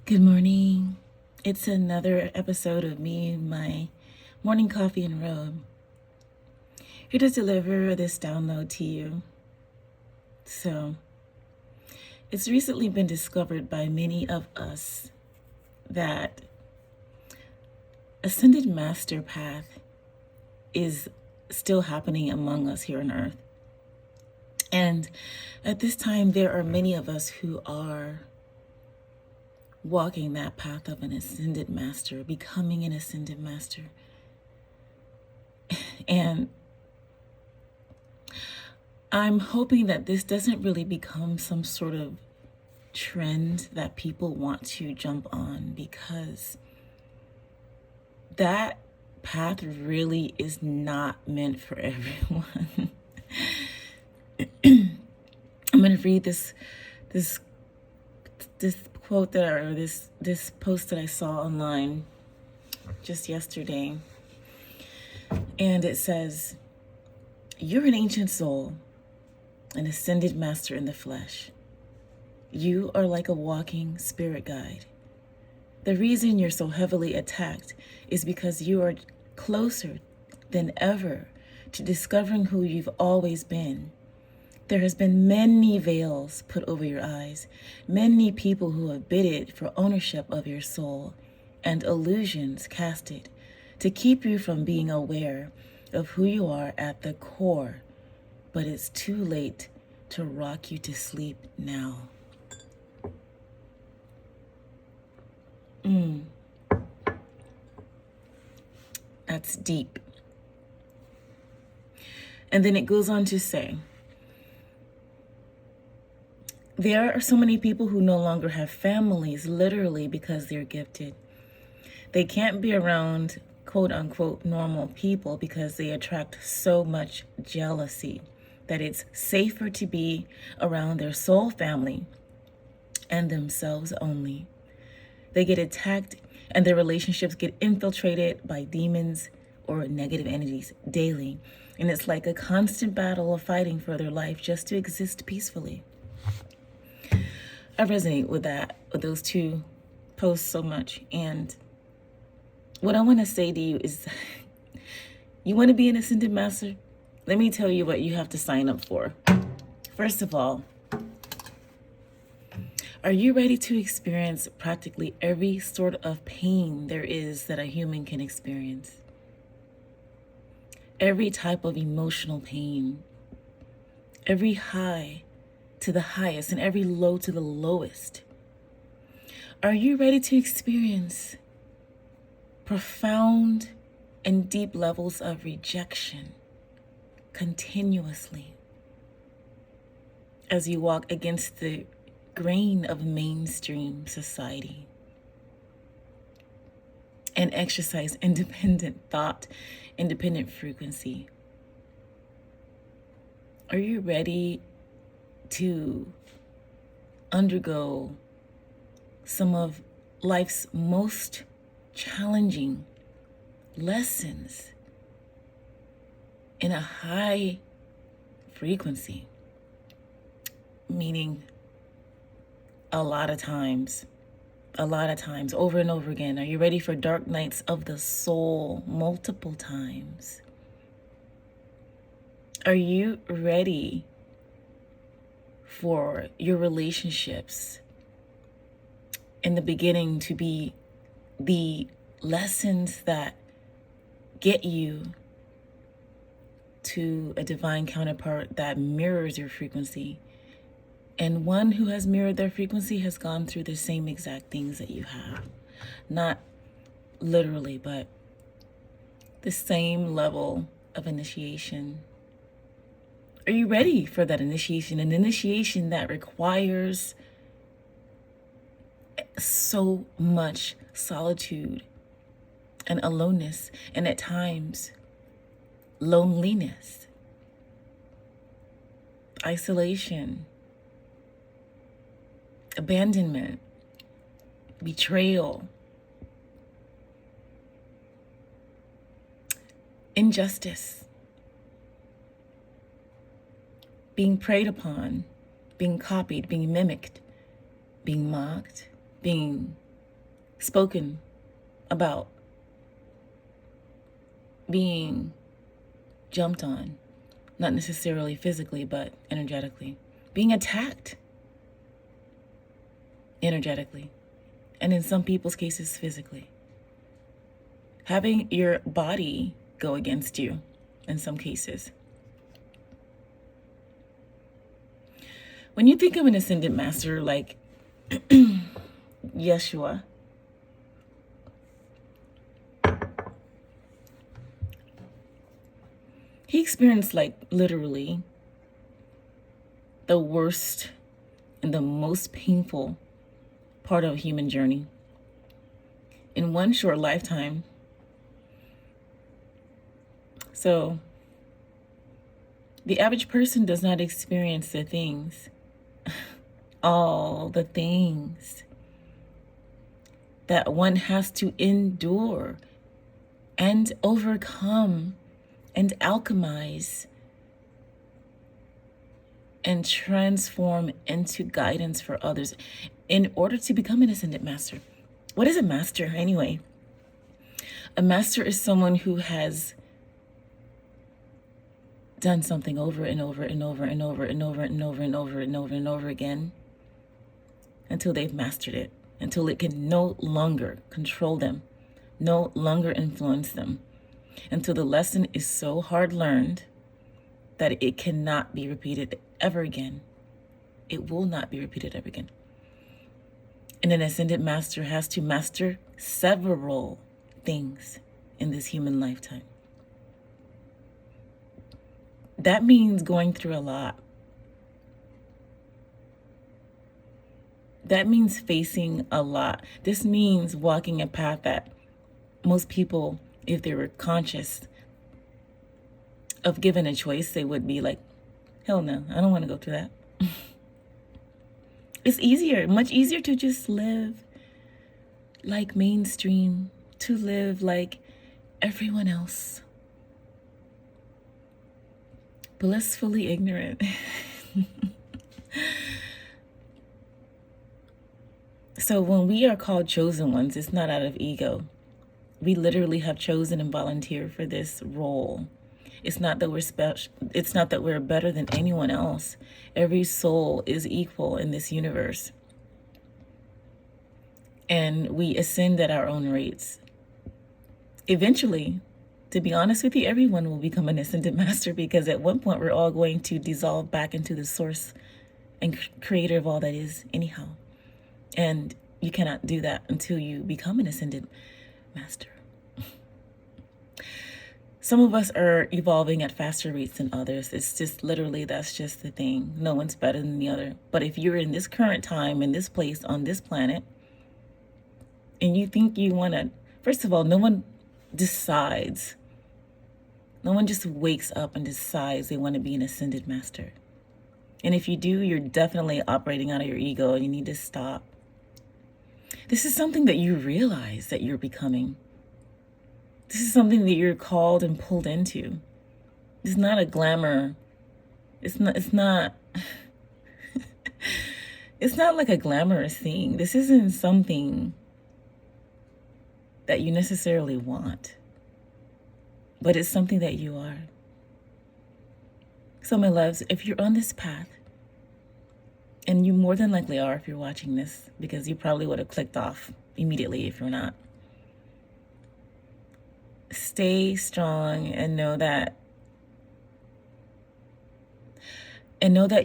Good morning. It's another episode of me, my morning coffee and robe. Here to deliver this download to you. So, it's recently been discovered by many of us that Ascended Master Path is still happening among us here on Earth. And at this time, there are many of us who are walking that path of an ascended master, becoming an ascended master. And I'm hoping that this doesn't really become some sort of trend that people want to jump on, because that path really is not meant for everyone. I'm going to read this quote this post that I saw online just yesterday. And it says, "You're an ancient soul, an ascended master in the flesh. You are like a walking spirit guide. The reason you're so heavily attacked is because you are closer than ever to discovering who you've always been. There has been many veils put over your eyes, many people who have bidded for ownership of your soul, and illusions casted to keep you from being aware of who you are at the core. But it's too late to rock you to sleep now." That's deep. And then it goes on to say, there are so many people who no longer have families, literally, because they're gifted. They can't be around quote unquote normal people because they attract so much jealousy that it's safer to be around their soul family and themselves only. They get attacked and their relationships get infiltrated by demons or negative entities daily. And it's like a constant battle of fighting for their life just to exist peacefully. I resonate with those two posts so much. And what I want to say to you is, you want to be an ascended master? Let me tell you what you have to sign up for. First of all, are you ready to experience practically every sort of pain there is that a human can experience? Every type of emotional pain, every high to the highest and every low to the lowest. Are you ready to experience profound and deep levels of rejection continuously as you walk against the grain of mainstream society and exercise independent thought, independent frequency? Are you ready to undergo some of life's most challenging lessons in a high frequency? Meaning a lot of times, over and over again. Are you ready for dark nights of the soul multiple times? Are you ready for your relationships in the beginning to be the lessons that get you to a divine counterpart that mirrors your frequency? And one who has mirrored their frequency has gone through the same exact things that you have. Not literally, but the same level of initiation. Are you ready for that initiation? An initiation that requires so much solitude and aloneness, and at times, loneliness, isolation, abandonment, betrayal, injustice, being preyed upon, being copied, being mimicked, being mocked, being spoken about being jumped on, not necessarily physically, but energetically, being attacked energetically, and in some people's cases, physically. Having your body go against you in some cases. When you think of an ascended master like Yeshua, he experienced like literally the worst and the most painful part of a human journey in one short lifetime. So the average person does not experience the things, all the things that one has to endure and overcome and alchemize and transform into guidance for others in order to become an ascended master. What is a master anyway? A master is someone who has done something over and over and over and over and over and over and over and over and over again until they've mastered it, until it can no longer control them, no longer influence them, until the lesson is so hard learned that it cannot be repeated ever again. It will not be repeated ever again. And an ascended master has to master several things in this human lifetime. That means going through a lot. That means facing a lot. This means walking a path that most people, if they were conscious of given a choice, they would be like, hell no, I don't want to go through that. It's easier, much easier to just live like mainstream, to live like everyone else. Blissfully ignorant. So when we are called chosen ones, it's not out of ego. We literally have chosen and volunteered for this role. It's not that we're special. It's not that we're better than anyone else. Every soul is equal in this universe. And we ascend at our own rates. Eventually, to be honest with you, everyone will become an ascended master, because at one point we're all going to dissolve back into the source and creator of all that is anyhow. And you cannot do that until you become an ascended master. Some of us are evolving at faster rates than others. It's just literally, that's just the thing. No one's better than the other. But if you're in this current time, in this place, on this planet, and you think you want to, first of all, no one decides. No one just wakes up and decides they want to be an ascended master. And if you do, you're definitely operating out of your ego, and you need to stop. This is something that you realize that you're becoming. This is something that you're called and pulled into. It's not a glamour. It's not it's not like a glamorous thing. This isn't something that you necessarily want, but it's something that you are. So my loves, if you're on this path, and you more than likely are if you're watching this, because you probably would have clicked off immediately if you're not, stay strong and know that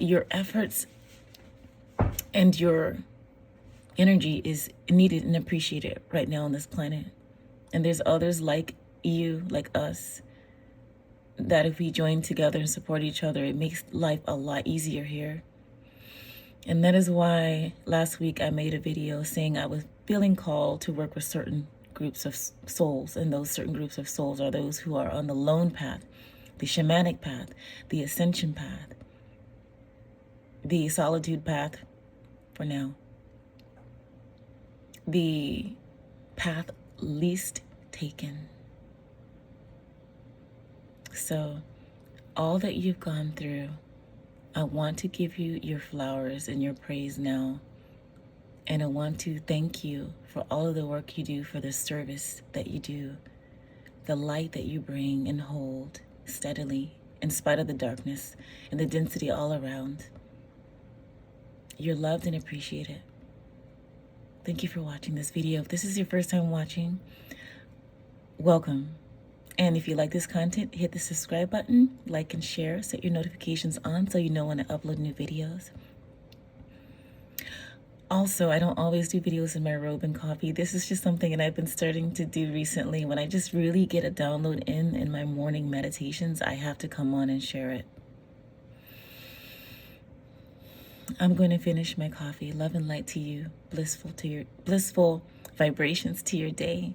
your efforts and your energy is needed and appreciated right now on this planet. And there's others like you, like us, that if we join together and support each other, it makes life a lot easier here. And that is why last week I made a video saying I was feeling called to work with certain groups of souls. And those certain groups of souls are those who are on the lone path, the shamanic path, the ascension path, the solitude path for now, the path least taken. So all that you've gone through, I want to give you your flowers and your praise now. And I want to thank you for all of the work you do, for the service that you do, the light that you bring and hold steadily in spite of the darkness and the density all around. You're loved and appreciated. Thank you for watching this video. If this is your first time watching, welcome. And if you like this content, hit the subscribe button, like and share, set your notifications on so you know when I upload new videos. Also, I don't always do videos in my robe and coffee. This is just something that I've been starting to do recently. When I just really get a download in my morning meditations, I have to come on and share it. I'm going to finish my coffee. Love and light to you. Blissful vibrations to your day.